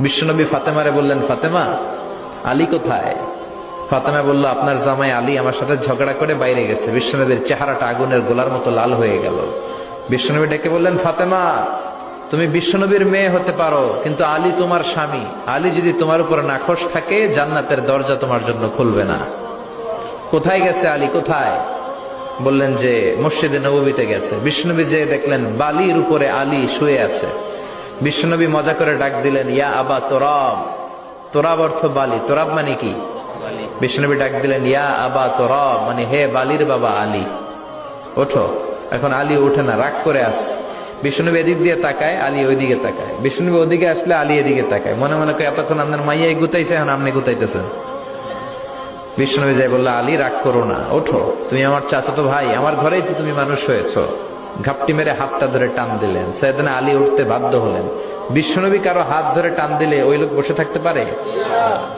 বিশ্বনবী ফাতেমারে বললেন, ফাতেমা, আলী কোথায়? ফাতেমা বলল, আপনার জামাই আলী আমার সাথে ঝগড়া করে বাইরে গেছে। বিশ্বনবীর চেহারাটা আগুনের গোলার মতো লাল হয়ে গেল। বিশ্বনবী ডেকে বললেন, ফাতেমা, তুমি বিশ্বনবীর মেয়ে হতে পারো, কিন্তু আলী তোমার স্বামী। আলী যদি তোমার উপর নাখোশ থাকে, জান্নাতের দরজা তোমার জন্য খুলবে না। কোথায় গেছে আলী, কোথায়? বললেন যে মসজিদে নববীতে গেছে। বিশ্বনবী যে দেখলেন বালির উপরে আলী শুয়ে আছে। বিশ্বনবী মজা করে ডাক দিলেন, ইয়া আবা তোরাব। তোরাব অর্থ বালি, তোরাব মানে কি? বিশ্বনবী ডাক দিলেন, ইয়া আবা তোরাব, মানে হে বালির বাবা আলী, ওঠো। এখন আলী ওঠে না, রাগ করে আসছে। বিশ্বনবী এদিক দিয়ে তাকায়, আলী ওইদিকে তাকায়। বিশ্বনবী ওদিকে আসলে আলী এদিকে তাকায়। মনে মনে করে এতক্ষণ আপনার মাইয়াই গুতাইছে, এখন আপনি গুতাইতেছেন। বিশ্বনবী যাই বললো, আলী রাগ করো না, ওঠো, তুমি আমার চাচাতো ভাই, আমার ঘরেই তো তুমি মানুষ হয়েছো। ঘাপটি মেরে হাতটা ধরে টান দিলেন। সাইয়েদনা আলী উঠতে বাধ্য হলেন। বিশ্বনবী কারো হাত ধরে টান দিলে ওই লোক বসে থাকতে পারে?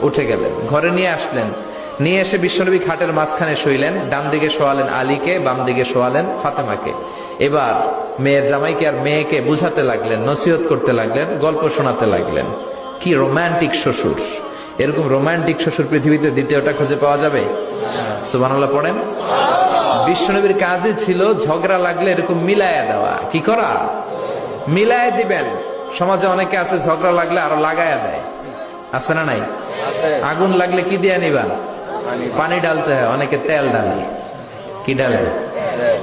উঠে গেলেন, ঘরে নিয়ে আসলেন। নিয়ে এসে বিশ্বনবী খাটের মাঝখানে শুইলেন। ডান দিকে শোয়ালেন আলীকে, বাম দিকে শোয়ালেন ফাতেমাকে। এবার মেয়ের জামাইকে আর মেয়েকে বুঝাতে লাগলেন, নসিহত করতে লাগলেন, গল্প শোনাতে লাগলেন। কি রোমান্টিক শ্বশুর! এরকম রোমান্টিক শ্বশুর পৃথিবীতে দ্বিতীয়টা খুঁজে পাওয়া যাবে? সুবহানাল্লাহ পড়েন। বিশ্বনবীর কাজই ছিল ঝগড়া লাগলে এরকম মিলায়া দেওয়া। কি করা? মিলায়া দিবেন। সমাজে অনেকে আছে ঝগড়া লাগলে আরো লাগায়া দেয়, আছে না নাই? আগুন লাগলে কি দিয়ে নিবান? পানি ডালতে হয়, অনেকে তেল ডালে। কি ডালে?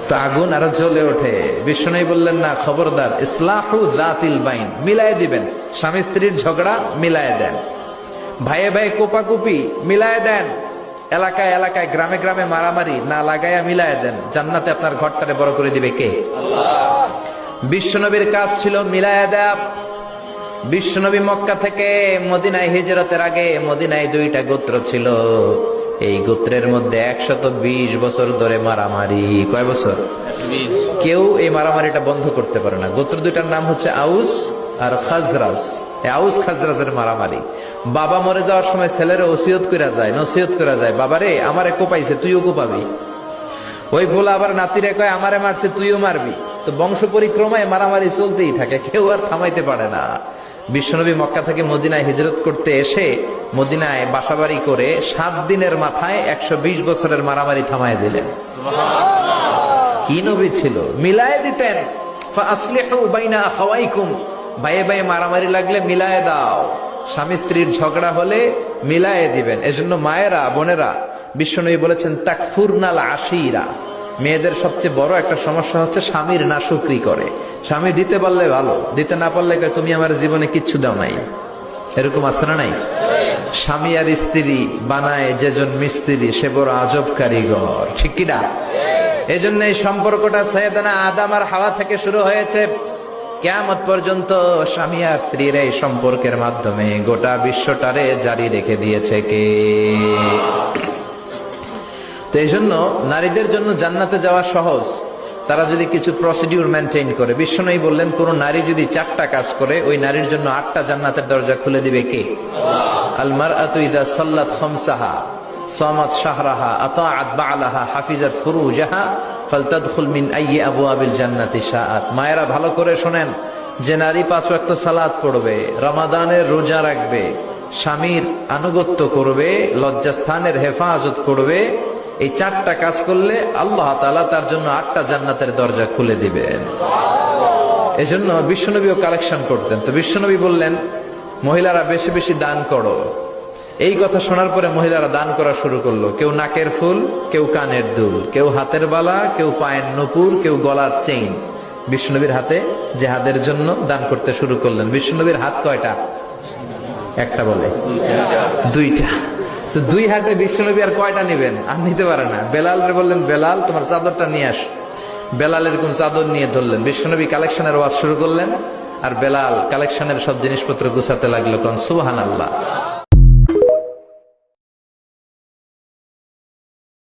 তো আগুন আরো জ্বলে ওঠে। বিশ্বনবী বললেন, না, খবরদার, ইসলাহু যাতিল বাইন, মিলায় দিবেন। স্বামী স্ত্রীর ঝগড়া মিলায় দেন, ভাইয়ে ভাইয়ে কোপাকুপি মিলায় দেন, এলাকায় এলাকায় গ্রামে গ্রামে মারামারি না লাগাইয়া মিলায় দেন। জান্নাতে আপনার ঘরটারে বড় করে দিবে কে? আল্লাহ। বিশ্বনবীর কাজ ছিল মিলায় দেয়া। বিশ্বনবী মক্কা থেকে মদিনায় হিজরতের আগে মদিনায় 2টা গোত্র ছিল। এই গোত্রের মধ্যে 120 বছর ধরে মারামারি। কয় বছর? কেউ এই মারামারিটা বন্ধ করতে পারে না। গোত্র 2টার নাম হচ্ছে আউস আর খাজরাজ। আউস খাজরাজের মারামারি। বাবা মরে যাওয়ার সময় ছেলেরা ওসিয়ত করা যায়, নসিহত করা যায়, বাবারে আমারে কোপাইছে, তুইও কোপাবি। ওই ভোলা আবার নাতিরে কয়, আমারে মারছে, তুইও মারবি। তো বংশ পরিক্রমায় মারামারি চলতেই থাকে, কেউ আর থামাইতে পারে না। বিশ্বনবী মক্কা থেকে মদিনায় হিজরত করতে এসে মদিনায় বাসাবাড়ি করে 7 দিনের মাথায় 120 বছরের মারামারি থামায় দিলেন। কি নবী ছিল! মিলায় দিতেন। ফাসলিহু বাইনা আখাওয়াইকুম, ভাইয়ে ভাইয়ে মারামারি লাগলে মিলায় দাও। স্বামী স্ত্রীর ঝগড়া হলে মিলায়ে দিবেন। এজন্য মায়েরা, বোনেরা, বিশ্বনবী বলেছেন, তাকফুরনাল আশিরা, মেয়েদের সবচেয়ে বড় একটা সমস্যা হচ্ছে স্বামীর নাশুকরি করে। স্বামী দিতে পারলে ভালো, দিতে না পারলে তুমি আমার জীবনে কিচ্ছু দাও নাই। এরকম আছে না নাই? স্বামী আর স্ত্রী বানায় যেজন মিস্ত্রি, সে বড় আজব কারিগর। ঠিক কিনা? এই জন্য এই সম্পর্কটা সাইয়েদনা আদম আর হাওয়া থেকে শুরু হয়েছে। কিয়ামত পর্যন্ত স্বামী আর স্ত্রীর এই সম্পর্কের মাধ্যমে গোটা বিশ্বটারে জারি রেখে দিয়েছে কে? তো এই জন্য নারীদের জন্য জান্নাতে যাওয়া সহজ, তারা যদি কিছু প্রসিডিউর মেনটেন করে। বিশ্বনবী বললেন, কোন নারী যদি 4টা কাজ করে, ওই নারীর জন্য 8টা জান্নাতের দরজা খুলে দিবে কে? আল মারআতু ইযা সাল্লাত খামসাহা সামাত শাহরাহা আতাআত বা'লাহা হাফিজাত ফুরুজাহা ফালতাদখুল মিন আইয়ি আবওয়াবিল জান্নাতি শাআত। মায়েরা ভালো করে শোনেন, যে নারী 5 ওয়াক্ত সালাত পড়বে, রমাদানের রোজা রাখবে, স্বামীর আনুগত্য করবে, লজ্জাস্থানের হেফাজত করবে, এই 4টা কাজ করলে আল্লাহ তাআলা তার জন্য 8টা জান্নাতের দরজা খুলে দিবেন। এজন্য বিশ্বনবীও কালেকশন করতেন। তো বিশ্বনবী বললেন, মহিলারা বেশি বেশি দান করো। এই কথা শোনার পরে মহিলারা দান করা শুরু করলো। কেউ নাকের ফুল, কেউ কানের দুল, কেউ হাতের বালা, কেউ পায়ের নূপুর, কেউ গলার চেইন বিশ্বনবীর হাতে জিহাদের জন্য দান করতে শুরু করলেন। বিশ্বনবীর হাত কয়টা? একটা বলে 2টা। তো 2 হাতে বিশ্বনবী আর কয়টা নেবেন? আর নিতে পারে না। বেলালরে বললেন, বেলাল তোমার চাদরটা নিয়ে আস। বেলাল এরকম চাদর নিয়ে ধরলেন। বিশ্বনবী কালেকশনের ওয়াজ শুরু করলেন, আর বেলাল কালেকশনের সব জিনিসপত্র গুছাতে লাগলো। কোন সুবহানাল্লাহ।